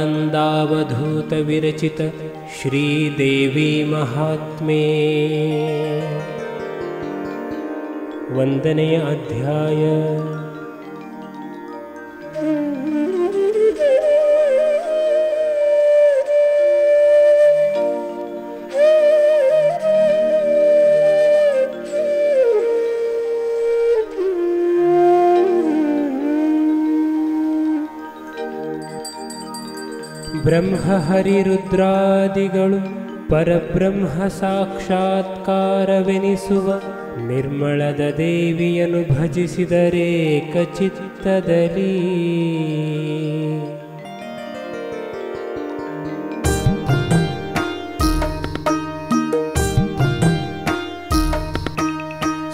श्रीचिदानन्दावधूत विरचित श्रीदेवी महात्म्ये वंदनेय अध्याय। ಬ್ರಹ್ಮ ಹರಿ ರುದ್ರಾದಿಗಳು ಪರಬ್ರಹ್ಮ ಸಾಕ್ಷಾತ್ಕಾರವೆನಿಸುವ ನಿರ್ಮಳದ ದೇವಿಯನ್ನು ಭಜಿಸಿದರೆ ಕಚಿತ್ತದಲ್ಲಿ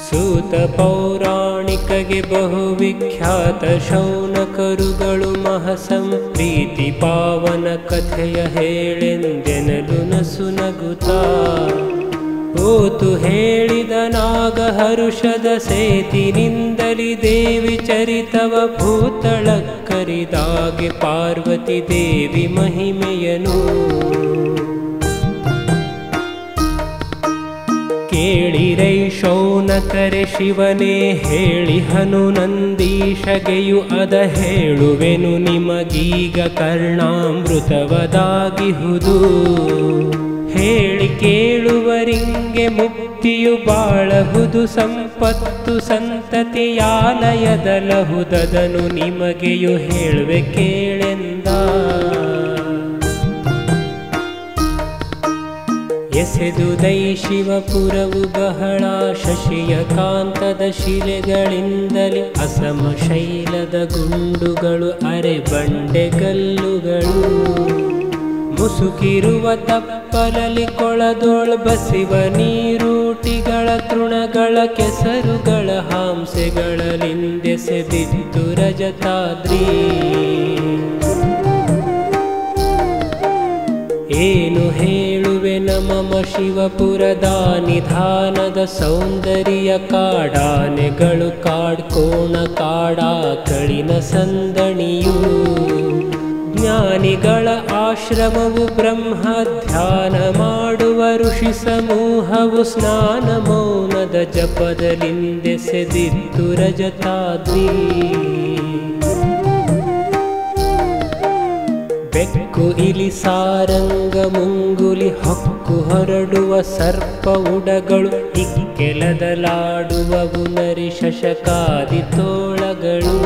ಸೂತ ಪೌರಾಣಿಕಗೆ ಬಹುವಿಖ್ಯಾತ ಶೌನಕರುಗಳು ಮಹಸಂಪ್ರೀತಿ ಪಾವನ ಕಥೆಯ ಹೇಳೆಂದೆನಲು ನಸುನಗುತ್ತಾ ಓತು ಹೇಳಿದ ನಾಗ ಹರುಷದ ಸೇತಿನಿಂದಲಿ ದೇವಿ ಚರಿತವ ಭೂತಳಕ್ಕರಿದಾಗೆ ಪಾರ್ವತಿ ದೇವಿ ಮಹಿಮೆಯನು ಕೇಳಿರೈ ಶೌನಕರೆ ಶಿವನೇ ಹೇಳಿಹನು ನಂದೀಶಗೆಯು ಅದ ಹೇಳುವೆನು ನಿಮಗೀಗ ಕರ್ಣಾಮೃತವದಾಗಿಹುದು ಹೇಳಿ ಕೇಳುವರಿಂಗೆ ಮುಕ್ತಿಯು ಬಾಳಹುದು ಸಂಪತ್ತು ಸಂತತಿಯಾಲಯದಲಹುದದನು ನಿಮಗೆಯು ಹೇಳುವೆ ಕೇಳೆಂದ ಎಸೆದುದೈ ಶಿವಪುರವು ಬಹಳ ಶಶಿಯ ಕಾಂತದ ಶಿಲೆಗಳಿಂದಲೇ ಅಸಮ ಶೈಲದ ಗುಂಡುಗಳು ಅರೆ ಬಂಡೆಗಲ್ಲುಗಳು ಮುಸುಕಿರುವ ತಪ್ಪಲಲ್ಲಿ ಕೊಳದೋಳ್ ಬಸಿವ ನೀರೂಟಿಗಳ ತೃಣಗಳ ಕೆಸರುಗಳ ಹಾಂಸೆಗಳಲ್ಲಿಂದೆಸೆದಿದ್ದು ರಜತಾದ್ರಿ ಏನು ಹೇಳುವೆ ನಮಮ ಶಿವಪುರದ ನಿಧಾನದ ಸೌಂದರ್ಯ ಕಾಡಾನೆಗಳು ಕಾಡ್ಕೋಣ ಕಾಡಾಕಳಿನ ಸಂದಣಿಯು ಜ್ಞಾನಿಗಳ ಆಶ್ರಮವು ಬ್ರಹ್ಮ ಧ್ಯಾನ ಮಾಡುವ ಋಷಿ ಸಮೂಹವು ಸ್ನಾನ ಮೌನದ ಜಪದಲ್ಲಿಂದೆಸೆದಿದ್ದು ರಜತಾದ್ರಿ ಬೆಕ್ಕು ಇಲಿ ಸಾರಂಗ ಮುಂಗುಲಿ ಹೊಕ್ಕು ಹೊರಡುವ ಸರ್ಪ ಉಡಗಳು ಇಕ್ಕೆಲದಲಾಡುವವು ನರಿ ಶಶಕಾದಿ ತೋಳಗಳು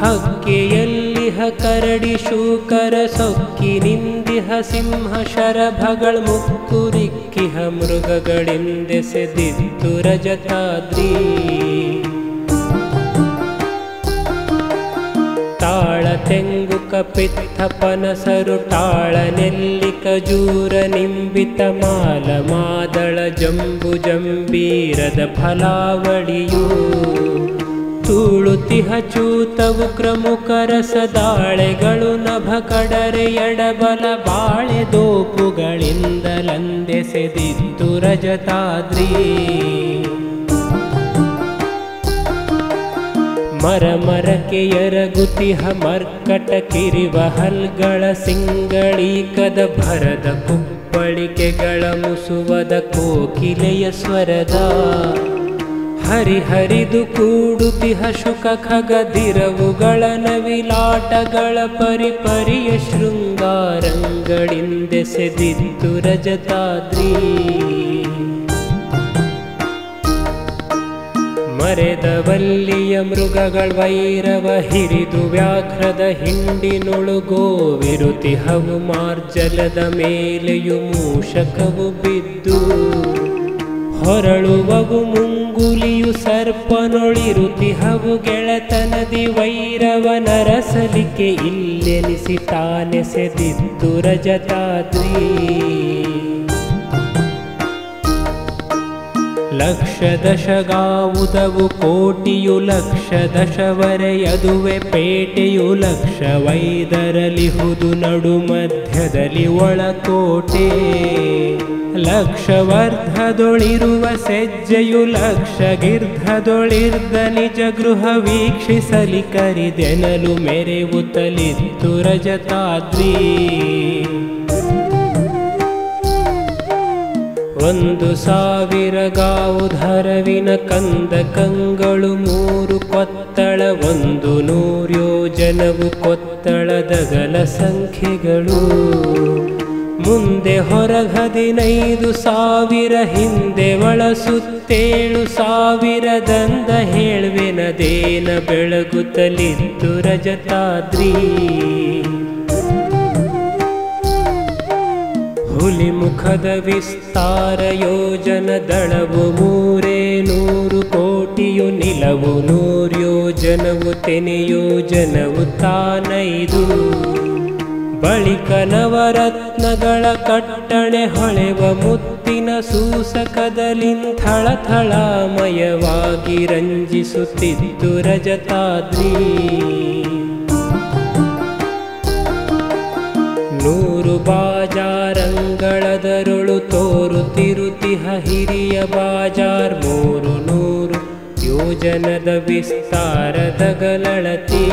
ಹಕ್ಕೆಯಲ್ಲಿಹ ಕರಡಿ ಶೂಕರ ಸೊಕ್ಕಿನಿಂದಿಹ ಸಿಂಹ ಶರಭಗಳ ಮುಕ್ಕುರಿಕ್ಕಿಹ ಮೃಗಗಳಿಂದೆಸೆದಿದ್ದು ರಜತಾದ್ರಿ ತಾಳ ತೆಂಗು ಕಪಿತ್ತ ಪನಸರು ತಾಳ ನೆಲ್ಲಿ ಖಜೂರ ನಿಂಬಿತ ಮಾಲ ಮಾದಳ ಜಂಬು ಜಂಬೀರದ ಫಲಾವಳಿಯು ತೂಳುತಿಹ ಚೂತವು ಕ್ರಮುಖ ರಸದಾಳೆಗಳು ನಭ ಕಡರೆ ಎಡಬಲ ಬಾಳೆ ದೋಪುಗಳಿಂದಲಂದೆಸೆದಿದ್ದು ರಜತಾದ್ರಿ ಮರ ಮರಕ್ಕೆ ಎರಗುತಿಹ ಮರ್ಕಟ ಕಿರಿವ ಹಲ್ಗಳ ಸಿಂಗಳೀಕದ ಭರದ ಕುಪ್ಪಳಿಕೆಗಳ ಮುಸುವದ ಕೋಕಿಲೆಯ ಸ್ವರದ ಹರಿಹರಿದು ಕೂಡುತಿಹ ಶುಕ ಖಗದಿರವುಗಳ ನವಿಲಾಟಗಳ ಪರಿಪರಿಯ ಶೃಂಗಾರಂಗಳಿಂದೆಸೆದಿದ್ದು ರಜತಾದ್ರಿ ಮರೆದವಲ್ಲಿಯ ಮೃಗಗಳ ವೈರವ ಹಿರಿದು ವ್ಯಾಘ್ರದ ಹಿಂಡಿನೊಳುಗೋ ವಿರುತಿಹವು ಮಾರ್ಜಲದ ಮೇಲೆಯು ಮೂಷಕವು ಬಿದ್ದು ಹೊರಳುವವು ಮುಂಗುಲಿಯು ಸರ್ಪನೊಳಿರುತಿಹವು ಗೆಳತನದಿ ವೈರವ ನರಸಲಿಕೆ ಇಲ್ಲೆನಿಸಿ ತಾನೆಸೆದಿದ್ದು ರಜತಾದ್ರಿ ಲಕ್ಷ ದಶಗಾವುದವು ಕೋಟಿಯು ಲಕ್ಷ ದಶವರೆಯದುವೆ ಪೇಟೆಯು ಲಕ್ಷ ವೈದರಲಿಹುದು ನಡು ಮಧ್ಯದಲ್ಲಿ ಒಳಕೋಟೆ ಲಕ್ಷವರ್ಧದೊಳಿರುವ ಸೆಜ್ಜೆಯು ಲಕ್ಷಗೀರ್ಧದೊಳಿರ್ದ ನಿಜ ಗೃಹ ವೀಕ್ಷಿಸಲಿ ಕರಿದೆನಲು ಮೆರೆವುತ್ತಲಿತ್ತು ರಜತಾದ್ರಿ. 1,000 ಗಾವುಧರವಿನ ಕಂದ ಕಂಗಳು 3 ಕೊತ್ತಳ 100 ಯೋಜನವು ಕೊತ್ತಳದಗಲ ಸಂಖ್ಯೆಗಳು. ಮುಂದೆ ಹೊರಗ 15,000 ಹಿಂದೆ ಒಳ ಸುತ್ತೇಳು 1,000ದಂದ ಹೇಳ್ವೆನದೇನ ಬೆಳಗುತ್ತಲಿತ್ತು ರಜತಾದ್ರಿ. ಹುಲಿ ಮುಖದ ವಿಸ್ತಾರ ಯೋಜನ ದಳವು 300 ಕೋಟಿಯು ನಿಲವು 100 ಯೋಜನವು ತೆನೆ ಯೋಜನವು ತಾನೈದು. ಬಳಿಕ ನವರತ್ನಗಳ ಕಟ್ಟಣೆ ಹೊಳೆವ ಮುತ್ತಿನ ಸೂಸಕದಲಿಂಥಳಥಳಮಯವಾಗಿ ರಂಜಿಸುತ್ತಿತ್ತು ರಜತಾದ್ರಿ. 100 ಬಾಜಾರಂಗಳದರುಳು ತೋರುತ್ತಿರುತಿಹ ಹಿರಿಯ ಬಾಜಾರ್ 300 ಯೋಜನದ ವಿಸ್ತಾರದಗಲಳತಿ.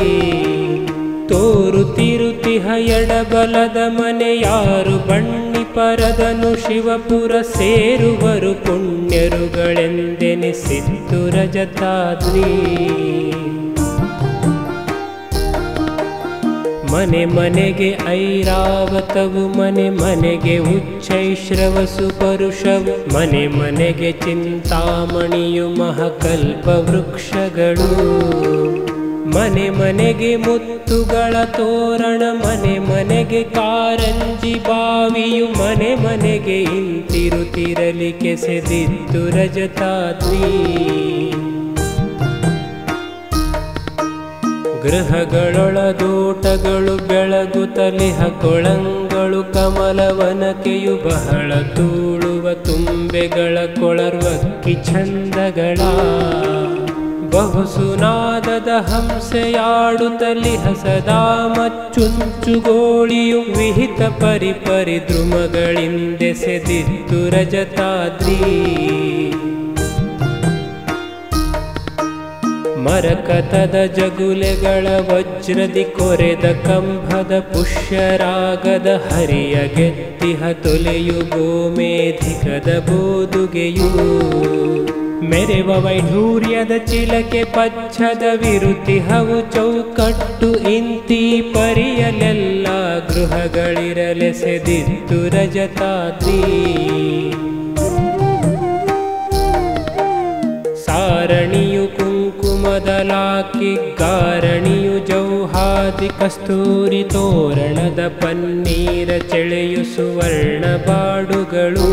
ತೋರುತ್ತಿರುತಿಹ ಎಡಬಲದ ಮನೆ ಯಾರು ಬಣ್ಣಿಪರದನು ಶಿವಪುರ ಸೇರುವರು ಪುಣ್ಯರುಗಳೆಂದೆನಿಸಿತ್ತು ರಜತಾದ್ರಿ. ಮನೆ ಮನೆಗೆ ಐರಾವತವು ಮನೆ ಮನೆಗೆ ಉಚ್ಚೈಶ್ರವಸು ಪರುಷವು ಮನೆ ಮನೆಗೆ ಚಿಂತಾಮಣಿಯು ಮಹಾಕಲ್ಪ ವೃಕ್ಷಗಳು. ಮನೆ ಮನೆಗೆ ಮುತ್ತುಗಳ ತೋರಣ ಮನೆ ಮನೆಗೆ ಕಾರಂಜಿ ಬಾವಿಯು ಮನೆ ಮನೆಗೆ ಇಂತಿರುತ್ತಿರಲಿ ಕೆಸೆದಿತ್ತು ರಜತಾದ್ರಿ. ಗೃಹಗಳೊಳದೋಟಗಳು ಬೆಳಗುತ್ತಲಿಹ ಕೊಳಂಗಳು ಕಮಲವನಕೆಯು ಬಹಳ ತೂಳುವ ತುಂಬೆಗಳ ಕೊಳರ್ವಕ್ಕಿ ಛಂದಗಳ. ಬಹುಸುನಾದದ ಹಂಸೆಯಾಡುತ್ತಲಿಹ ಸದಾ ಮಚ್ಚುಂಚುಗೋಳಿಯು ವಿಹಿತ ಪರಿಪರಿ ದ್ರುಮಗಳಿಂದೆಸೆದಿತ್ತು ರಜತಾದ್ರಿ. ಮರಕತದ ಜಗುಲೆಗಳ ವಜ್ರದಿ ಕೊರೆದ ಕಂಭದ ಪುಷ್ಯರಾಗದ ಹರಿಯ ಗೆತ್ತಿಹ ತೊಲೆಯು ಗೋಮೇಧಿಕದ ಬೋದುಗೆಯು. ಮೆರೆವ ವೈಢೂರ್ಯದ ಚಿಲಕೆ ಪಚ್ಚದ ವಿರುತಿಹವು ಚೌಕಟ್ಟು ಇಂತಿ ಪರಿಯಲೆಲ್ಲ ಗೃಹಗಳಿರಲೆಸೆದಿತ್ತು ರಜತಾದ್ರಿ. ಸಾರಣಿಯು ಕುಂಕುಮದಲಾಕಿ ಗಾರಣಿಯು ಜೌಹಾದಿ ಕಸ್ತೂರಿ ತೋರಣದ ಪನ್ನೀರ ಚೆಳೆಯು ಸುವರ್ಣ ಬಾಡುಗಳು.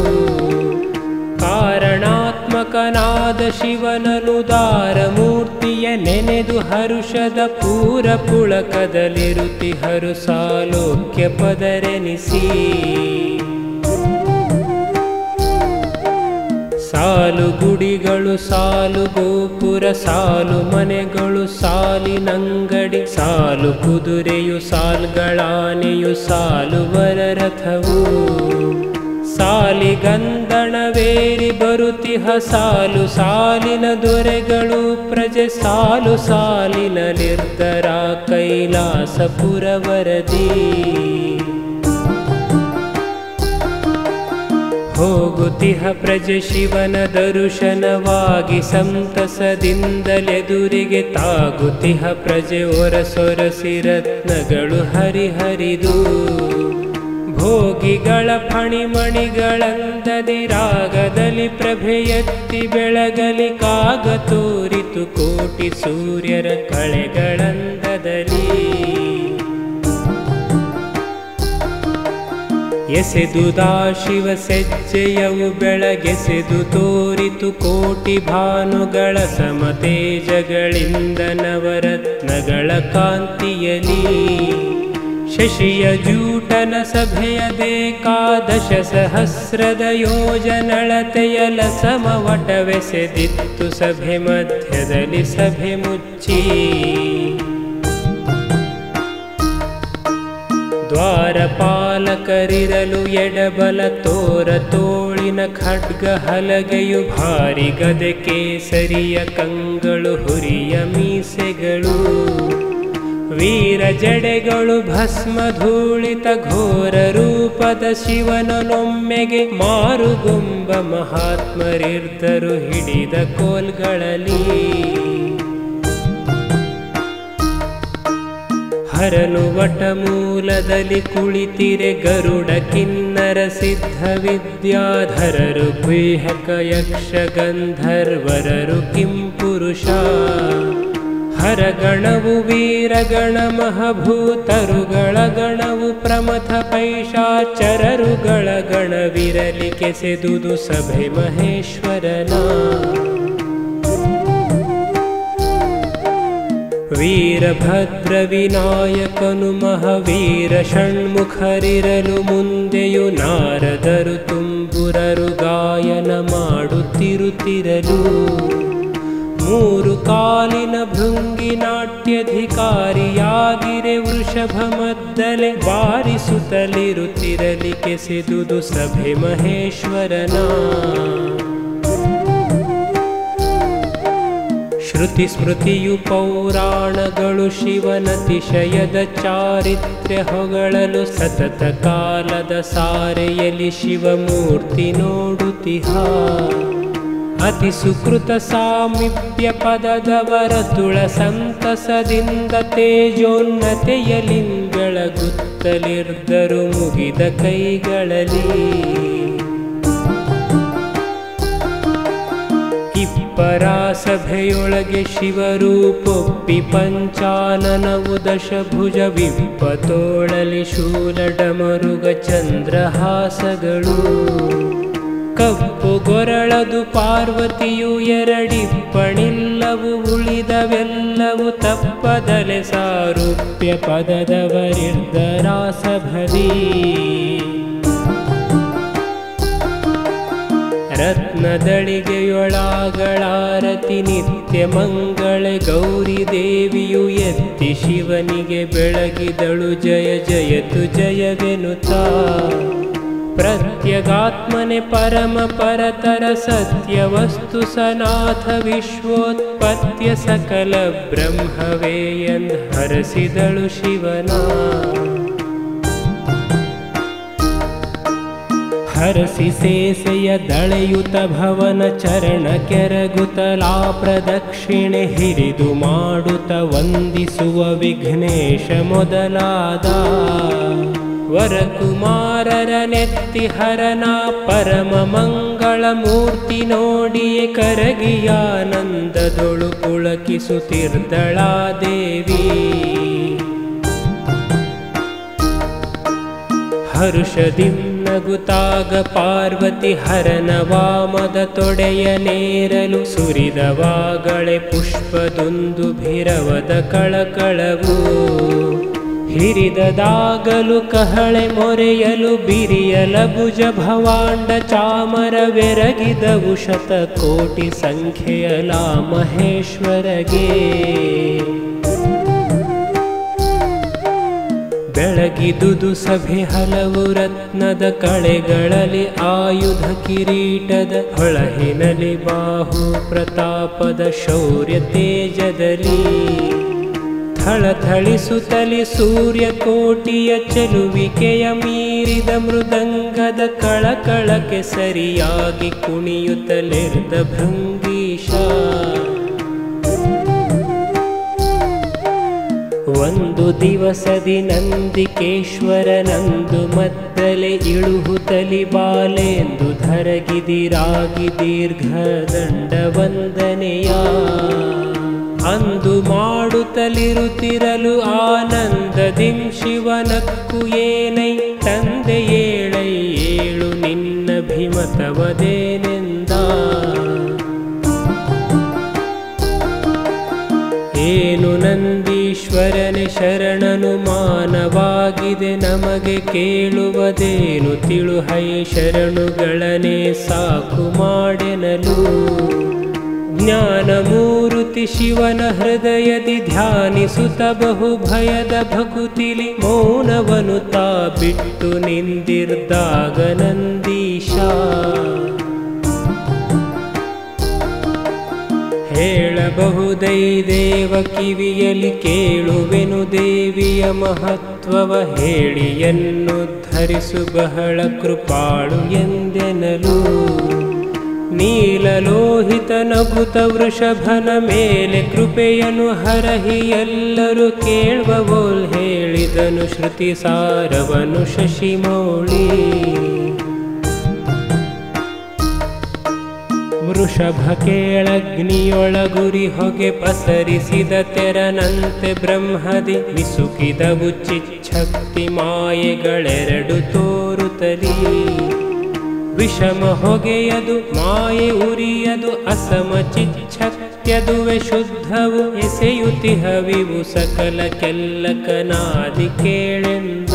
ಕಾರಣಾತ್ಮಕನಾದ ಶಿವನನುದಾರ ಮೂರ್ತಿಯ ನೆನೆದು ಹರುಷದ ಪೂರ ಪುಳಕದಲ್ಲಿರುತಿಹರು ಸಾಲೋಕ್ಯ ಪದರೆನಿಸಿ. ಸಾಲು ಗುಡಿಗಳು ಸಾಲು ಗೋಪುರ ಸಾಲು ಮನೆಗಳು ಸಾಲಿನಂಗಡಿ ಸಾಲು ಕುದುರೆಯು ಸಾಲ್ಗಳಾನೆಯು ಸಾಲು ವರರಥವು. ಸಾಲಿಗಂಧಣವೇರಿ ಬರುತಿಹ ಸಾಲು ಸಾಲಿನ ದೊರೆಗಳು ಪ್ರಜೆ ಸಾಲು ಸಾಲಿನ ನಿರ್ಧರ ಕೈಲಾಸಪುರವರದಿ. ಹೋಗುತಿಹ ಪ್ರಜೆ ಶಿವನ ದರುಶನವಾಗಿ ಸಂತಸದಿಂದಲೆದುರಿಗೆ ತಾಗುತಿಹ ಪ್ರಜೆ ಒರಸೊರಸಿ ರತ್ನಗಳು ಹರಿಹರಿದು. ಭೋಗಿಗಳ ಫಣಿಮಣಿಗಳಂದದಿ ರಾಗದಲ್ಲಿ ಪ್ರಭೆಯತ್ತಿ ಬೆಳಗಲಿ ಕಾಗ ತೋರಿತು ಕೋಟಿ ಸೂರ್ಯರ ಕಳೆಗಳಂದದಲ್ಲಿ. ಎಸೆದುದಾ ಶಿವ ಸೆಜ್ಜೆಯವು ಬೆಳಗೆಸೆದು ತೋರಿತು ಕೋಟಿ ಭಾನುಗಳ ಸಮತೇಜಗಳಿಂದ ನವರತ್ನಗಳ ಕಾಂತಿಯಲಿ. ಶಶಿಯ ಜೂಟನ ಸಭೆಯ ಬೇಕಾದಶ ಸಹಸ್ರದ ಯೋಜನಳತೆಯಲ ಸಮವಟವೆಸೆದಿತ್ತು ಸಭೆ ಮಧ್ಯದಲ್ಲಿ ಸಭೆ ಮುಚ್ಚಿ. ದ್ವಾರಪಾಲಕರಿರಲು ಎಡಬಲ ತೋರ ತೋಳಿನ ಖಡ್ಗ ಹಲಗೆಯು ಭಾರಿ ಗದೆ ಕೇಸರಿಯ ಕಂಗಳು ಹುರಿಯ ಮೀಸೆಗಳು ವೀರ ಜಡೆಗಳು ಭಸ್ಮ ಧೂಳಿತ ಘೋರ ರೂಪದ ಶಿವನನೊಮ್ಮೆಗೆ ಮಾರುಗೊಂಬ ಮಹಾತ್ಮರಿರ್ದರು ಹಿಡಿದ ಕೋಲ್ಗಳಲ್ಲಿ ಹರನು ವಟಮೂಲದಲ್ಲಿ ಕುಳಿತಿರೆ ಗರುಡ ಕಿನ್ನರ ಸಿದ್ಧ ವಿದ್ಯಾಧರರು ಗುಹ್ಯಕ ಯಕ್ಷ ಗಂಧರ್ವರರು ಕಿಂಪುರುಷ ಹರಗಣವು ವೀರಗಣ ಮಹಾಭೂತರುಗಳ ಗಣವು ಪ್ರಮಥ ಪೈಶಾಚರರುಗಳ ಗಣವಿರಲಿ ಕೆಸೆದುದು ಸಭೆ ಮಹೇಶ್ವರನ ವೀರಭದ್ರ ವಿನಾಯಕನು ಮಹಾವೀರ ಷಣ್ಮುಖರಿರಲು ಮುಂದೆಯು ನಾರದರು ತುಂಬುರರು ಗಾಯನ ಮಾಡುತ್ತಿರುತ್ತಿರಲು ಮೂರು ಕಾಲಿನ ಭೃಂಗಿ ನಾಟ್ಯಧಿಕಾರಿಯಾಗಿರೆ ವೃಷಭ ಮದ್ದಲೆ ಬಾರಿಸುತ್ತಲಿರುತ್ತಿರಲಿ ಕೆಸೆದುದು ಸಭೆ ಮಹೇಶ್ವರನ ಶ್ರುತಿ ಸ್ಮೃತಿಯು ಪೌರಾಣಗಳು ಶಿವನತಿಶಯದ ಚಾರಿತ್ರ್ಯ ಹೊಗಳಲು ಸತತ ಕಾಲದ ಸಾರೆಯಲ್ಲಿ ಶಿವಮೂರ್ತಿ ನೋಡುತ್ತಿಹ ಅತಿ ಸುಕೃತ ಸಾಮೀಪ್ಯ ಪದದವರ ತುಳ ಸಂತಸದಿಂದ ತೇಜೋನ್ನತೆಯಲಿಂಗಳಗುತ್ತಲಿರ್ದರು ಮುಗಿದ ಕೈಗಳಲ್ಲಿ ಪರಾಸಭೆಯೊಳಗೆ ಶಿವರೂಪೊಪ್ಪಿ ಪಂಚಾನನವು ದಶಭುಜ ವಿಪ್ಪತೋಳಲಿ ಶೂಲಡಮರುಗ ಚಂದ್ರಹಾಸಗಳು ಕಪ್ಪು ಗೊರಳದು ಪಾರ್ವತಿಯು ಎರಡಿಪ್ಪಣಿಲ್ಲವು ಉಳಿದವೆಲ್ಲವು ತಪ್ಪದಲೆ ಸಾರೂಪ್ಯ ಪದದವರಿರ್ದರಾಸಭದಿ ರತ್ನದಳಿಗೆಯೊಳಗಳಾರತಿ ನಿತ್ಯ ಮಂಗಳೆ ಗೌರಿ ದೇವಿಯು ಎತ್ತಿ ಶಿವನಿಗೆ ಬೆಳಗಿದಳು ಜಯ ಜಯತು ಜಯವೆನುತಾ ಪ್ರತ್ಯಗಾತ್ಮನೆ ಪರಮ ಪರತರ ಸತ್ಯ ವಸ್ತು ಸನಾಥ ವಿಶ್ವೋತ್ಪತ್ಯ ಸಕಲ ಬ್ರಹ್ಮವೇ ಎಂದು ಹರಸಿದಳು ಶಿವನ ಹರಸಿ ಸೇಸೆಯ ದಳೆಯುತ ಭವನ ಚರಣ ಕೆರಗುತ್ತಲಾ ಪ್ರದಕ್ಷಿಣೆ ಹಿರಿದು ಮಾಡುತ್ತ ವಂದಿಸುವ ವಿಘ್ನೇಶ ಮೊದಲಾದ ವರಕುಮಾರರ ನೆತ್ತಿ ಹರನ ಪರಮ ಮಂಗಳ ಮೂರ್ತಿ ನೋಡಿಯೇ ಕರಗಿಯಾನಂದದೊಳು ಪುಳಕಿಸುತ್ತಿರ್ದಳಾ ದೇವಿ ಹರುಷದಿಂ ನಗುತ್ತಾಗ ಪಾರ್ವತಿ ಹರನ ವಾಮದ ತೊಡೆಯ ನೇರಲು ಸುರಿದವಾಗಳೆ ಪುಷ್ಪದೊಂದು ಭಿರವದ ಕಳಕಳವು ಹಿರಿದದಾಗಲು ಕಹಳೆ ಮೊರೆಯಲು ಬಿರಿಯಲ ಭುಜ ಭವಾಂಡ ಚಾಮರವೆರಗಿದವು ಶತಕೋಟಿ ಸಂಖ್ಯೆಯಲ ಮಹೇಶ್ವರಗೆ ಬೆಳಗಿದುದು ಸಭೆ ಹಲವು ರತ್ನದ ಕಳೆಗಳಲ್ಲಿ ಆಯುಧ ಕಿರೀಟದ ಹೊಳಹಿನಲಿ ಬಾಹು ಪ್ರತಾಪದ ಶೌರ್ಯ ತೇಜದಲ್ಲಿ ಥಳಥಳಿಸುತ್ತಲಿ ಸೂರ್ಯಕೋಟಿಯ ಚೆಲುವಿಕೆಯ ಮೀರಿದ ಮೃದಂಗದ ಕಳಕಳಕ್ಕೆ ಸರಿಯಾಗಿ ಕುಣಿಯುತ್ತಲಿರ್ದ ಭೃಂಗೀಶ ಒಂದು ದಿವಸದಿ ನಂದಿಕೇಶ್ವರನಂದು ಮದ್ದಲೆ ಇಳುಹುತಲಿ ಬಾಲೆಂದು ಧರಗಿದಿರಾಗಿ ದೀರ್ಘದಂಡ ವಂದನೆಯ ಅಂದು ಮಾಡುತ್ತಲಿರುತ್ತಿರಲು ಆನಂದದಿಂ ಶಿವನಕ್ಕು ಏನೈ ತಂದೆ ಏಳೈ ಏಳು ನಿನ್ನಭಿಮತವದೇನೆಂದ ಏನು ನಂದೀಶ್ವರನೆ ಶರಣನು ಮಾನವಾಗಿದೆ ನಮಗೆ ಕೇಳುವುದೇನು ತಿಳುಹೈ ಶರಣುಗಳನೆ ಸಾಕು ಮಾಡೆನಲು ಜ್ಞಾನ ಮೂರುತಿ ಪ್ರಕೃತಿ ಶಿವನ ಹೃದಯದಿ ಧ್ಯಾನಿಸುತ್ತ ಬಹು ಭಯದ ಭಕುತಿಲಿ ಮೌನವನು ತಾ ಬಿಟ್ಟು ನಿಂದಿರ್ದಾಗ ನಂದೀಶ ಹೇಳಬಹುದೈ ದೇವ ಕಿವಿಯಲಿ ಕೇಳುವೆನು ದೇವಿಯ ಮಹತ್ವವ ಹೇಳಿಯನ್ನು ಧರಿಸು ಬಹಳ ಕೃಪಾಳು ಎಂದೆನಲು ನೀಲಲೋಹಿತ ನಗುತ ವೃಷಭನ ಮೇಲೆ ಕೃಪೆಯನ್ನು ಹರಹಿ ಎಲ್ಲರೂ ಕೇಳುವವೋಲ್ ಹೇಳಿದನು ಶ್ರುತಿ ಸಾರವನು ಶಶಿಮೌಳಿ ವೃಷಭ ಕೇಳಗ್ನಿಯೊಳಗುರಿ ಹೊಗೆ ಪಸರಿಸಿದ ತೆರನಂತೆ ಬ್ರಹ್ಮದಿ ಮಿಸುಕಿದವು ಚಿಚ್ಛಕ್ತಿ ಮಾಯೆಗಳೆರಡು ತೋರುತ್ತಲೀ ವಿಷಮ ಹೊಗೆಯದು ಮಾಯೆ ಉರಿಯದು ಅಸಮ ಚಿಚ್ಛಕ್ತ್ಯದುವೆ ಶುದ್ಧವು ಎಸೆಯುತಿಹವಿವು ಸಕಲ ಕೆಲ್ಲಕನಾದಿ ಕೇಳೆಂದ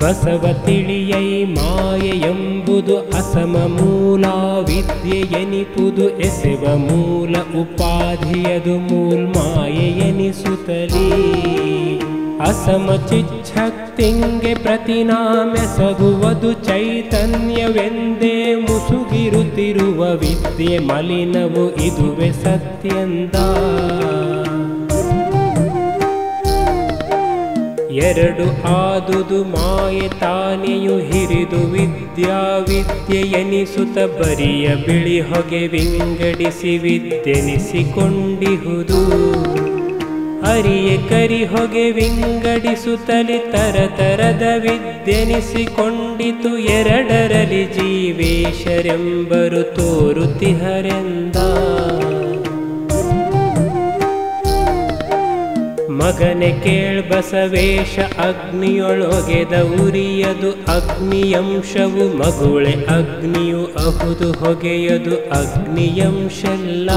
ಬಸವ ತಿಳಿಯೈ ಮಾಯೆಯೆಂಬುದು ಅಸಮ ಮೂಲ ವಿದ್ಯೆಯೆನಿಪುದು ಎಸೆವ ಮೂಲ ಉಪಾಧಿಯದು ಮೂಲ್ ಮಾಯೆಯೆನಿಸುತ್ತಲೀ ಅಸಮ ಚಿಚ್ಛಕ್ತಿಂಗೆ ಪ್ರತಿನಾಮೆಸಗುವುದು ಚೈತನ್ಯವೆಂದೇ ಮುಸುಗಿರುತ್ತಿರುವ ವಿದ್ಯೆ ಮಲಿನವು ಇದುವೆ ಸತ್ಯಂದ ಎರಡು ಆದುದು ಮಾಯೆ ತಾನೆಯು ಹಿರಿದು ವಿದ್ಯೆಯೆನಿಸುತ್ತ ಬರಿಯ ಬಿಳಿ ಹೊಗೆ ವಿಂಗಡಿಸಿ ವಿದ್ಯೆನಿಸಿಕೊಂಡಿಹುದು ಅರಿಯೆ ಕರಿ ಹೊಗೆ ವಿಂಗಡಿಸುತ್ತಲಿ ತರತರದ ವಿದ್ಯೆನಿಸಿಕೊಂಡಿತು ಎರಡರಲಿ ಜೀವೇಶರೆಂಬರು ತೋರುತಿಹರೆಂದ ಮಗನೆ ಕೇಳ್ಬಸವೇಶ ಅಗ್ನಿಯೊಳೊಗೆದ ಉರಿಯದು ಅಗ್ನಿಯಂಶವು ಮಗುಳೆ ಅಗ್ನಿಯು ಅಹುದು ಹೊಗೆಯದು ಅಗ್ನಿಯಂಶಲ್ಲ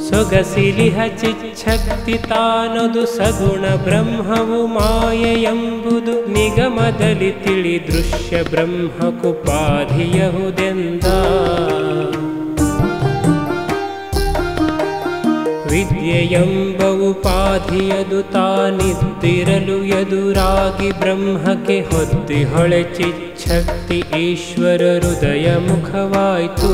ಸೊಗಸಿಲಿಹ ಚಿಚ್ಛಕ್ತಿ ತಾನದು ಸಗುಣ ಬ್ರಹ್ಮವು ಮಾಯೆಯೆಂಬುದು ನಿಗಮದಲ್ಲಿ ತಿಳಿ ದೃಶ್ಯ ಬ್ರಹ್ಮಕುಪಾಧಿಯಹುದೆಂದ ವಿದ್ಯೆಯೆಂಬ ಉಪಾಧಿಯದು ತಾನಿದ್ದಿರಲು ಎದುರಾಗಿ ಬ್ರಹ್ಮಕ್ಕೆ ಹೊತ್ತಿ ಹೊಳೆ ಚಿಚ್ಛಕ್ತಿ ಈಶ್ವರ ಹೃದಯ ಮುಖವಾಯ್ತು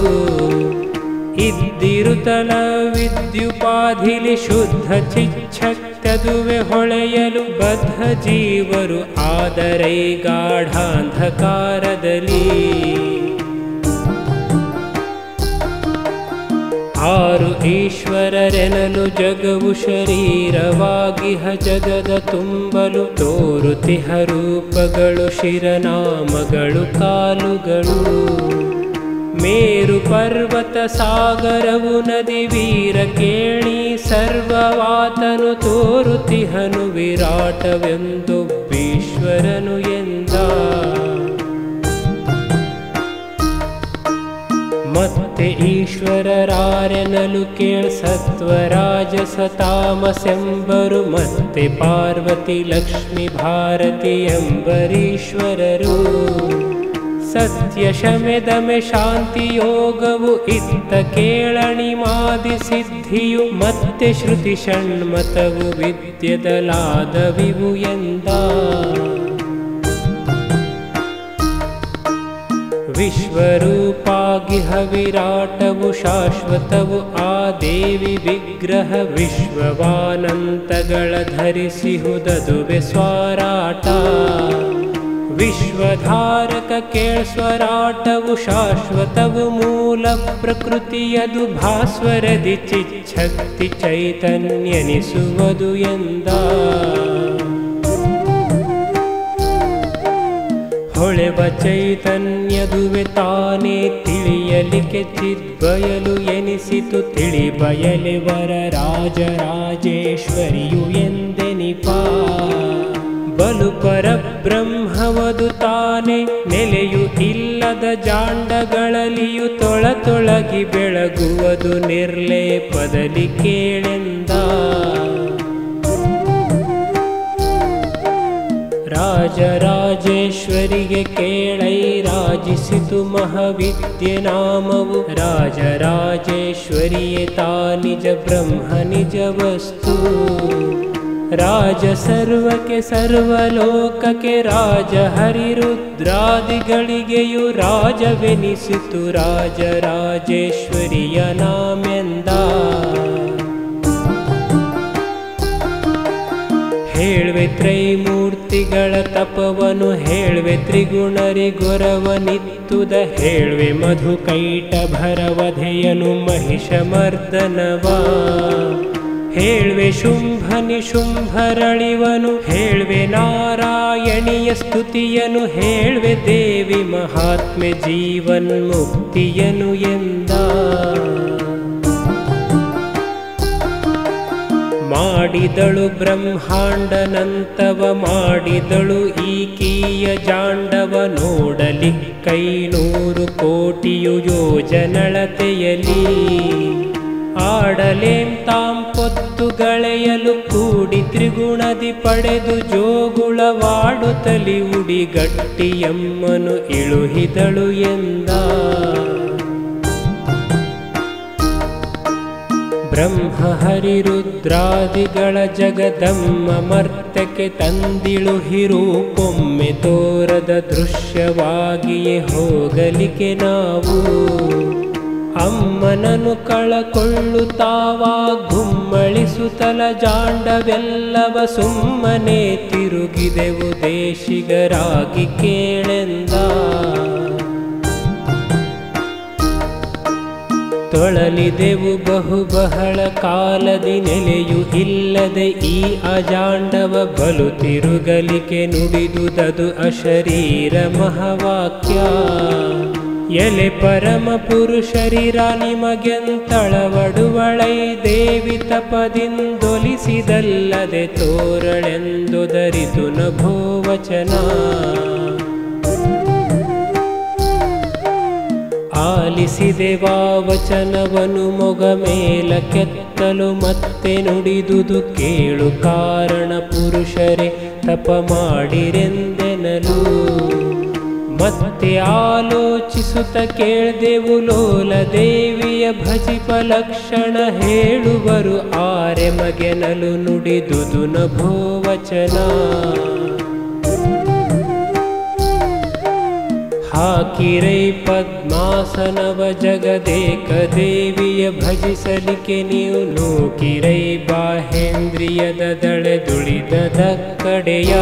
ಇದ್ದಿರುತಲ ವಿದ್ಯುಪಾಧಿಲಿ ಶುದ್ಧ ಚಿಚ್ಛಕ್ತದುವೆ ಹೊಳೆಯಲು ಬದ್ಧ ಜೀವರು ಆದರೈ ಗಾಢಾಂಧಕಾರದಲ್ಲಿ ಆರು ಈಶ್ವರರೆನಲು ಜಗವು ಶರೀರವಾಗಿಹ ಜಗದ ತುಂಬಲು ತೋರುತಿಹ ರೂಪಗಳು ಶಿರನಾಮಗಳು ಕಾಲುಗಳು ಮೇರು ಪರ್ವತ ಸಾಗರವು ನದಿ ವೀರ ಕೇಳಿ ಸರ್ವವಾತನು ತೋರುತಿಹನು ವಿರಾಟವೆಂದೊಬ್ಬೀಶ್ವರನು ಎಂದ ಮತ್ತೆ ಈಶ್ವರರಾರೆನಲು ಕೇಳ್ ಸತ್ವರಾಜಸ ತಾಮಸೆಂಬರು ಮತ್ತೆ ಪಾರ್ವತಿ ಲಕ್ಷ್ಮಿ ಭಾರತಿ ಎಂಬರೀಶ್ವರರು ಸತ್ಯ ಶಮೆದಮೆ ಶಾಂತಿ ಯೋಗವು ಇತ್ತ ಕೇಳಣಿಮಾದಿ ಸಿದ್ಧಿಯು ಮತ್ತೆ ಶ್ರುತಿ ಷಣ್ಮತವು ವಿದ್ಯೆದಲಾದವಿವು ಎಂದ ವಿಶ್ವರೂಪಾಗಿಹ ವಿರಾಟವು ಶಾಶ್ವತವು ಆ ದೇವಿ ವಿಗ್ರಹ ವಿಶ್ವವಾನಂತಗಳ ಧರಿಸಿಹುದದುವೆ ಸ್ವರಾಟ ವಿಶ್ವಧಾರಕ ಕೇಳ್ಸ್ವರಾಟವು ಶಾಶ್ವತವು ಮೂಲ ಪ್ರಕೃತಿಯದು ಭಾಸ್ವರದಿ ಚಿಚ್ಛಕ್ತಿ ಚೈತನ್ಯನಿಸುವುದು ಎಂದ ಹೊಳೆವ ಚೈತನ್ಯದುವೆ ತಾನೇ ತಿಳಿಯಲಿಕ್ಕೆ ಚಿದ್ಬಯಲು ಎನಿಸಿತು ತಿಳಿಬಯಲೆವರ ರಾಜರಾಜೇಶ್ವರಿಯು ಎಂದೆನಿಪ ಬಲು ಪರಬ್ರಹ್ಮವದು ತಾನೇ ನೆಲೆಯು ಇಲ್ಲದ ಜಾಂಡಗಳಲ್ಲಿಯೂ ತೊಳತೊಳಗಿ ಬೆಳಗುವುದು ನಿರ್ಲೇಪದಲ್ಲಿ ಕೇಳೆಂದ ರಾಜರಾಜೇಶ್ವರಿ ಶರೀರರಿಗೆ ಕೇಳೈ ರಾಜಿಸಿತು ಮಹಾವಿದ್ಯೆ ನಾಮವು ರಾಜರಾಜೇಶ್ವರಿಯೇ ತಾ ನಿಜ ಬ್ರಹ್ಮ ನಿಜ ವಸ್ತು ರಾಜ ಸರ್ವಕ್ಕೆ ಸರ್ವಲೋಕಕ್ಕೆ ರಾಜ ಹರಿರುದ್ರಾದಿಗಳಿಗೆಯೂ ರಾಜವೆನಿಸಿತು ರಾಜರಾಜೇಶ್ವರಿಯ ನಾಮೆಂದ ಹೇಳ್ವೆ ತ್ರೈಮೂರ್ತಿಗಳ ತಪವನು ಹೇಳ್ವೆ ತ್ರಿಗುಣರಿಗೊರವನಿತ್ತುದ ಹೇಳ್ವೆ ಮಧುಕೈಟ ಭರವಧೆಯನು ಮಹಿಷಮರ್ದನವ ಹೇಳ್ವೆ ಶುಂಭನಿ ಶುಂಭರಳಿವನು ಹೇಳ್ವೆ ನಾರಾಯಣಿಯ ಸ್ತುತಿಯನು ಹೇಳ್ವೆ ದೇವಿ ಮಹಾತ್ಮೆ ಜೀವನ್ ಮುಕ್ತಿಯನು ಎಂದ ಮಾಡಿದಳು ಬ್ರಹ್ಮಾಂಡನಂತವ ಮಾಡಿದಳು ಈಕೀಯ ಜಾಂಡವ ನೋಡಲಿಕ್ಕೈನೂರು ಕೋಟಿಯು ಯೋಜನಳತೆಯಲಿ ಆಡಲೇಂ ತಾಂ ಪೊತ್ತುಗಳೆಯಲು ಕೂಡಿ ತ್ರಿಗುಣದಿ ಪಡೆದು ಜೋಗುಳವಾಡುತ್ತಲಿ ಉಡಿಗಟ್ಟಿಯಮ್ಮನು ಇಳುಹಿದಳು ಎಂದ ಬ್ರಹ್ಮ ಹರಿರುದ್ರಾದಿಗಳ ಜಗದಮ್ಮ ಮರ್ತಕ್ಕೆ ತಂದಿಳುಹಿರೂಪೊಮ್ಮೆ ತೋರದ ದೃಶ್ಯವಾಗಿಯೇ ಹೋಗಲಿಕ್ಕೆ ನಾವು ಅಮ್ಮನನು ಕಳಕೊಳ್ಳುತ್ತಾವ ಗುಮ್ಮಳಿಸುತ್ತಲ ಜಾಂಡವೆಲ್ಲವ ಸುಮ್ಮನೆ ತಿರುಗಿದೆವು ದೇಶಿಗರಾಗಿ ಕೇಳೆಂದ ತೊಳಲಿದೆವು ಬಹು ಬಹಳ ಕಾಲದಿ ನೆಲೆಯು ಇಲ್ಲದೆ ಈ ಅಜಾಂಡವ ಬಲು ತಿರುಗಲಿಕೆ ನುಡಿದುದದು ಅಶರೀರ ಮಹಾವಾಕ್ಯ ಎಲೆ ಪರಮ ಪುರುಷರಿರ ನಿಮಗೆಂತಳವಡುವಳೈ ದೇವಿ ತಪದಿಂದೊಲಿಸಿದಲ್ಲದೆ ತೋರಳೆಂದೊದರಿತು ನಭೋವಚನ ಆಲಿಸಿದೆವಾ ವಚನವನು ಮೊಗ ಮೇಲ ಕೆತ್ತಲು ಮತ್ತೆ ನುಡಿದುದು ಕೇಳು ಕಾರಣ ಪುರುಷರೇ ತಪ ಮಾಡಿರೆಂದೆನಲು ಮತ್ತೆ ಆಲೋಚಿಸುತ್ತ ಕೇಳ್ದೆವು ಲೋಲ ದೇವಿಯ ಭಜಿಪ ಲಕ್ಷಣ ಹೇಳುವರು ಆರೆ ಮಗೆನಲು ನುಡಿದುದು ನಭೋವಚನ ಹಾಕಿರೈ ಪದ್ಮಾಸನವ ಜಗದೇಕ ದೇವಿಯ ಭಜಿಸಲಿಕ್ಕೆ ನೀವು ನೂಕಿರೈ ಬಾಹೇಂದ್ರಿಯದ ದಳೆದುಳಿದದ ಕಡೆಯ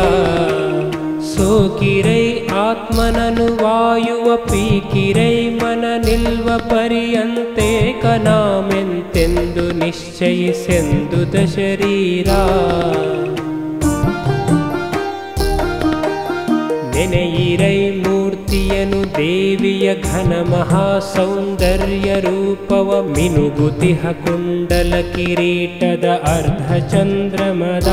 ಸೋಕಿರೈ ಆತ್ಮನನು ವಾಯುವ ಪೀಕಿರೈ ಮನ ನಿಲ್ವ ಪರ್ಯಂತೇಕ ನಾಮೆಂತೆಂದು ನಿಶ್ಚಯಿಸೆಂದುದ ಶರೀರ ನೆನೆಯಿರೈ ಮೂರ್ತಿಯನು ದೇವಿಯ ಘನ ಮಹಾಸೌಂದರ್ಯ ರೂಪವ ಮಿನುಗುತಿಹ ಕುಂಡಲ ಕಿರೀಟದ ಅರ್ಧ ಚಂದ್ರಮದ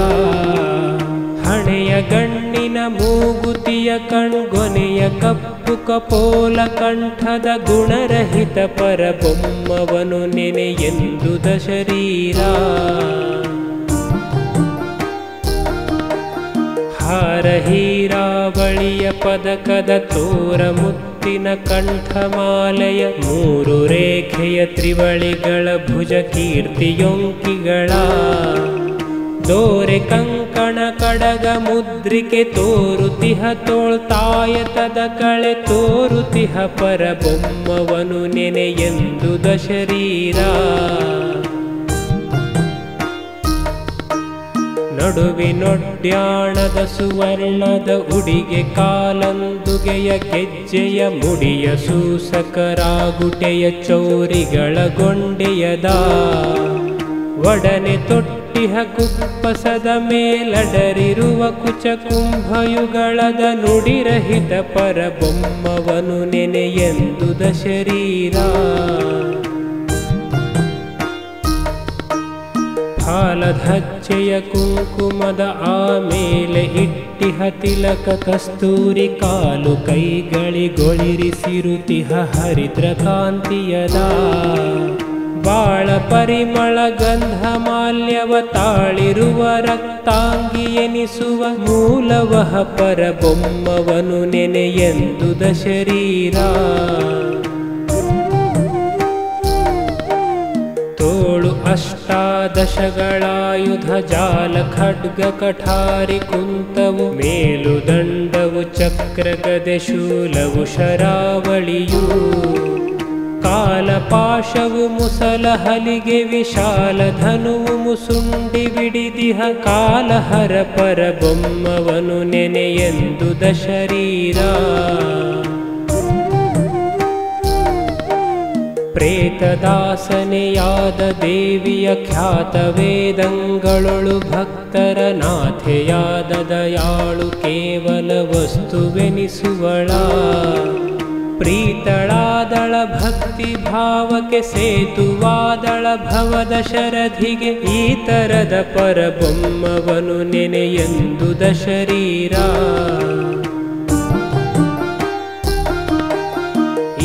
ಹಣೆಯ ಗಣ್ಣಿನ ಮೂಗುತಿಯ ಕಣ್ಗೊನೆಯ ಕಪ್ಪು ಕಪೋಲ ಕಂಠದ ಗುಣರಹಿತ ಪರಬೊಮ್ಮವನು ನೆನೆಯೆಂದುದ ಶರೀರ ಹಾರಹೀರಾವಳಿಯ ಪದಕದ ತೋರ ಮುತ್ತಿನ ಕಂಠಮಾಲೆಯ ಮೂರು ರೇಖೆಯ ತ್ರಿವಳಿಗಳ ಭುಜ ಕೀರ್ತಿಯೊಂಕಿಗಳ ದೋರೆ ಕಂಕಣ ಕಡಗ ಮುದ್ರಿಕೆ ತೋರುತಿಹ ತೋಳ್ತಾಯತದ ಕಳೆ ತೋರುತಿಹ ಪರಬೊಮ್ಮವನು ನೆನೆಯೆಂದುದ ಶರೀರ ನಡುವಿನೊಡ್ಯಾಣದ ಸುವರ್ಣದ ಉಡಿಗೆ ಕಾಲಂದುಗೆಯ ಗೆಜ್ಜೆಯ ಮುಡಿಯ ಸೂಸಕರಾಗುಟೆಯ ಚೌರಿಗಳ ಗೊಂಡೆಯದ ಒಡನೆ ತೊಟ್ಟಿಹ ಕುಪ್ಪಸದ ಮೇಲಡರಿರುವ ಕುಚ ಕುಂಭಯುಗಳದ ನುಡಿರಹಿತ ಪರಬೊಮ್ಮವನು ನೆನೆಯೆಂದುದ ಶರೀರ ಹಾಲಧಚ್ಚೆಯ ಕುಂಕುಮದ ಆಮೇಲೆ ಇಟ್ಟಿಹ ತಿಲಕ ಕಸ್ತೂರಿ ಕಾಲು ಕೈಗಳಿಗೊಳಿರಿಸಿರುತಿಹ ಹರಿದ್ರ ಕಾಂತಿಯದ ಬಾಳ ಪರಿಮಳ ಗಂಧ ಮಾಲ್ಯವ ತಾಳಿರುವ ರಕ್ತಾಂಗಿ ಎನಿಸುವ ಮೂಲವಹ ಪರಬೊಮ್ಮವನು ನೆನೆಯೆಂದುದ ಶರೀರ. ತೋಳು ಅಷ್ಟಾದಶಗಳಾಯುಧ ಜಾಲ ಖಡ್ಗ ಕಠಾರಿ ಕುಂತವು ಮೇಲುದಂಡವು ಚಕ್ರ ಗದೆ ಶೂಲವು ಶರಾವಳಿಯು ಕಾಲಪಾಶವು ಮುಸಲ ಹಲಿಗೆ ವಿಶಾಲ ಧನುವು ಮುಸುಂಡಿ ಬಿಡಿದಿಹ ಕಾಲಹರ ಪರಬೊಮ್ಮವನು ನೆನೆಯೆಂದುದ ಶರೀರ. ಪ್ರೇತದಾಸನೆಯಾದ ದೇವಿಯ ಖ್ಯಾತ ವೇದಂಗಳೊಳು ಭಕ್ತರ ನಾಥೆಯಾದ ದಯಾಳು ಕೇವಲ ವಸ್ತುವೆನಿಸುವಳ. ಪ್ರೀತಳಾದಳ ಭಕ್ತಿ ಭಾವಕ್ಕೆ ಸೇತುವಾದಳ ಭವದ ಶರಧಿಗೆ ಈ ತರದ ಪರಬೊಮ್ಮವನು ನೆನೆಯೆಂದುದ ಶರೀರ.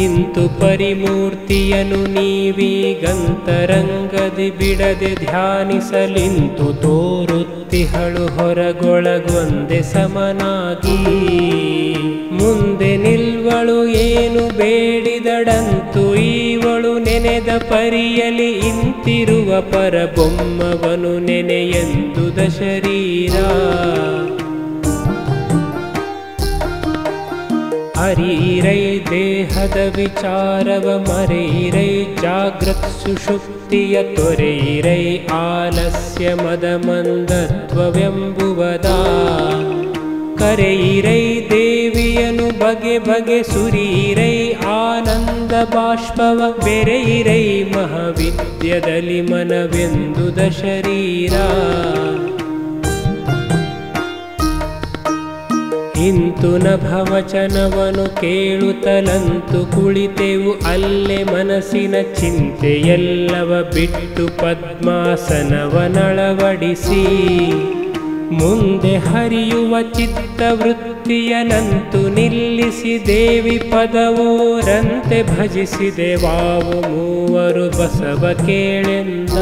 ಇಂತು ಪರಿಮೂರ್ತಿಯನು ನೀವೀಗಂತರಂಗದಿ ಬಿಡದೆ ಧ್ಯಾನಿಸಲಿಂತು ತೋರುತ್ತಿಹಳು ಹೊರಗೊಳಗೊಂದೆ ಸಮನಾಗಿ. ಮುಂದೆ ನಿಲ್ವಳು ಏನು ಬೇಡಿದಡಂತು ಈವಳು ನೆನೆದ ಪರಿಯಲಿ ಇಂತಿರುವ ಪರಬೊಮ್ಮವನು ನೆನೆಯೆಂದುದ ಶರೀರ. ಅರೀರೈ ದೇಹದ ವಿಚಾರವ ಮರೆಯಿರೈ ಜಾಗೃತ್ ಸುಷುಪ್ತಿಯ ತೊರೆಯಿರೈ ಆಲಸ್ಯ ಮದ ಮಂದತ್ವವೆಂಬುವದ. ಕರೆಯಿರೈ ದೇವಿಯನು ಬಗೆ ಬಗೆ ಸುರೀರೈ ಆನಂದ ಬಾಷ್ಪವ ಬೆರೆಯಿರೈ ಮಹಾವಿದ್ಯದಲ್ಲಿ ಮನವೆಂದುದ ಶರೀರ. ಇಂತು ನಭವಚನವನು ಕೇಳುತ್ತಲಂತು ಕುಳಿತೆವು ಅಲ್ಲೇ ಮನಸ್ಸಿನ ಚಿಂತೆಯೆಲ್ಲವ ಬಿಟ್ಟು ಪದ್ಮಾಸನವನಳವಡಿಸಿ. ಮುಂದೆ ಹರಿಯುವ ಚಿತ್ತವೃತ್ತಿಯನಂತು ನಿಲ್ಲಿಸಿ ದೇವಿ ಪದವೋರಂತೆ ಭಜಿಸಿದೆವಾವು ಮೂವರು ಬಸವ ಕೇಳೆಂದ.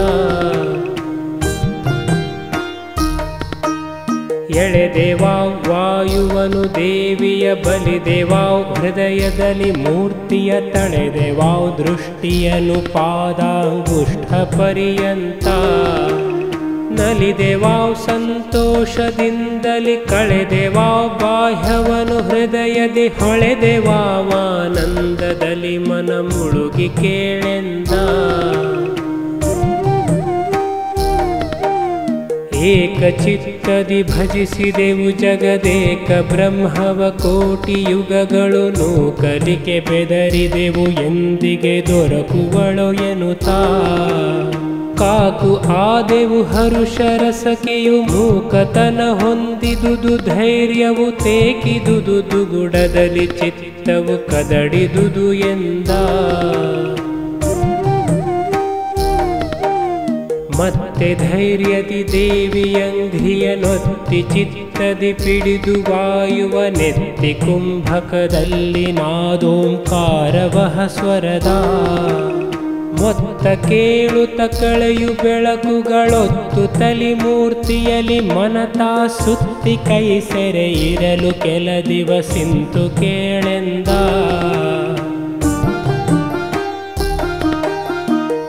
ಎಳೆದೆವಾವ್ ವಾಯುವನು ದೇವಿಯ ಬಲಿದೆವಾವ್ ಹೃದಯದಲ್ಲಿ ಮೂರ್ತಿಯ ತಳೆದೆವಾವ್ ದೃಷ್ಟಿಯನು ಪಾದಾಂಗುಷ್ಠ ಪರ್ಯಂತ. ನಲಿದೆವಾವ್ ಸಂತೋಷದಿಂದಲಿ ಕಳೆದೆವಾವ್ ಬಾಹ್ಯವನು ಹೃದಯದಿ ಹೊಳೆದೆವಾವಾನಂದದಲ್ಲಿ ಮನ ಮುಳುಗಿ ಕೇಳೆಂದ. ಏಕಚಿತ್ತದಿ ಭಜಿಸಿದೆವು ಜಗದೇಕ ಬ್ರಹ್ಮವ ಕೋಟಿ ಯುಗಗಳು ನೂಕಲಿಕೆ ಬೆದರಿದೆವು ಎಂದಿಗೆ ದೊರಕುವಳೋ ಎನ್ನುತ್ತಾ. ಕಾಕು ಆದೆವು ಹರುಷರಸಕೆಯು ಮೂಕತನ ಹೊಂದಿದುದು ಧೈರ್ಯವು ತೇಕಿದುದು ದುಗುಡದಲ್ಲಿ ಚಿತ್ತವು ಕದಡಿದುದು ಎಂದ. ಮತ್ತೆ ಧೈರ್ಯದಿ ದೇವಿಯಂಘ್ರಿಯನೊತ್ತಿ ಚಿತ್ತದಿ ಪಿಡಿದು ವಾಯುವ ನೆತ್ತಿ ಕುಂಭಕದಲ್ಲಿ ನಾದೋಂಕಾರವಹ ಸ್ವರದ. ಮೊತ್ತ ಕೇಳುತ್ತ ಕಳೆಯು ಬೆಳಕುಗಳೊತ್ತು ತಲಿಮೂರ್ತಿಯಲಿ ಮನತಾ ಸುತ್ತಿ ಕೈ ಸೆರೆ ಇರಲು ಕೆಲ ದಿವಸಿಂತು ಕೇಳೆಂದ.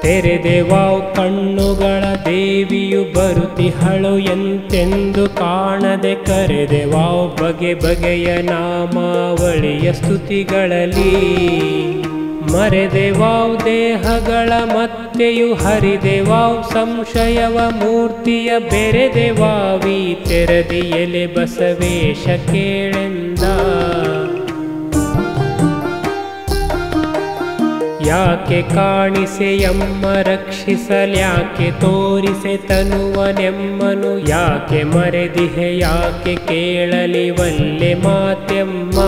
ತೆರೆದೆವಾವ್ ಕಣ್ಣುಗಳ ದೇವಿಯು ಬರುತಿಹಳು ಎಂತೆಂದು ಕಾಣದೆ ಕರೆದೆವಾವ್ ಬಗೆ ಬಗೆಯ ನಾಮಾವಳಿಯ ಸ್ತುತಿಗಳಲ್ಲಿ. ಮರೆದೆವಾವ್ ದೇಹಗಳ ಮತ್ತೆಯು ಹರಿದೆವಾವ್ ಸಂಶಯವ ಮೂರ್ತಿಯ ಬೆರೆದೆವಾವಿ ತೆರದಿ ಎಲೆ ಬಸವೇಶ ಕೇಳೆಂದ. ಯಾಕೆ ಕಾಣಿಸೆಯಮ್ಮ ರಕ್ಷಿಸಲ್ಯಾಕೆ ತೋರಿಸೆ ತನುವನೆಮ್ಮನು. ಯಾಕೆ ಮರೆದಿಹೆ ಯಾಕೆ ಕೇಳಲಿ ವಲ್ಲೆ ಮಾತೆಮ್ಮ.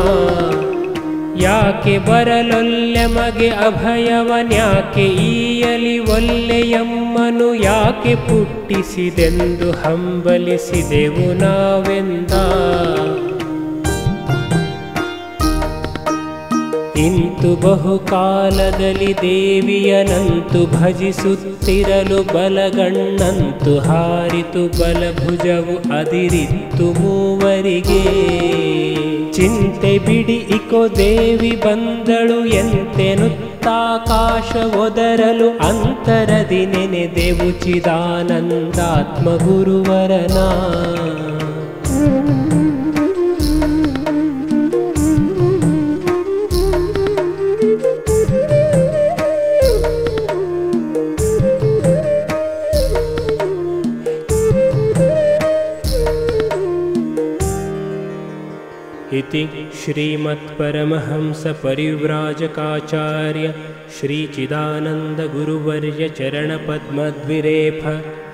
ಯಾಕೆ ಬರಲೊಲ್ಲೆ ಮಗೆ ಅಭಯವನ್ಯಾಕೆ ಈಯಲಿ ಒಲ್ಲೆಯಮ್ಮನು. ಯಾಕೆ ಪುಟ್ಟಿಸಿದೆಂದು ಹಂಬಲಿಸಿದೆವು ನಾವೆಂದ. ಇಂತು ಬಹುಕಾಲದಲ್ಲಿ ದೇವಿಯನಂತು ಭಜಿಸುತ್ತಿರಲು ಬಲಗಣ್ಣಂತು ಹಾರಿತು ಬಲಭುಜವು ಅದಿರಿತ್ತು ಮೂವರಿಗೆ. ಚಿಂತೆ ಬಿಡಿ ಇಕೋ ದೇವಿ ಬಂದಳು ಎಂತೆನುತ್ತಾಕಾಶ ಒದರಲು ಅಂತರದಿ ನೆನೆದೆವು ಚಿದಾನಂದಾತ್ಮ ಗುರುವರನ. इति श्रीमत्परमहंसपरिव्राजकाचार्य श्रीचिदानन्दगुरुवर्य चरणपद्मद्विरेफ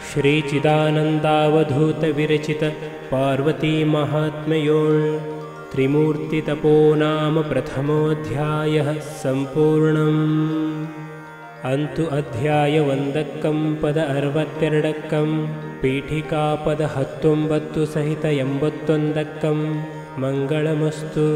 श्रीचिदानन्दावधूतविरचित पार्वतीमाहात्म्यों त्रिमूर्तितपो नाम प्रथमोऽध्यायः सम्पूर्णम्. अंतु अध्याय 1 पद 62 पीठिका पद 19 सहित 81 मंगलमस्तु.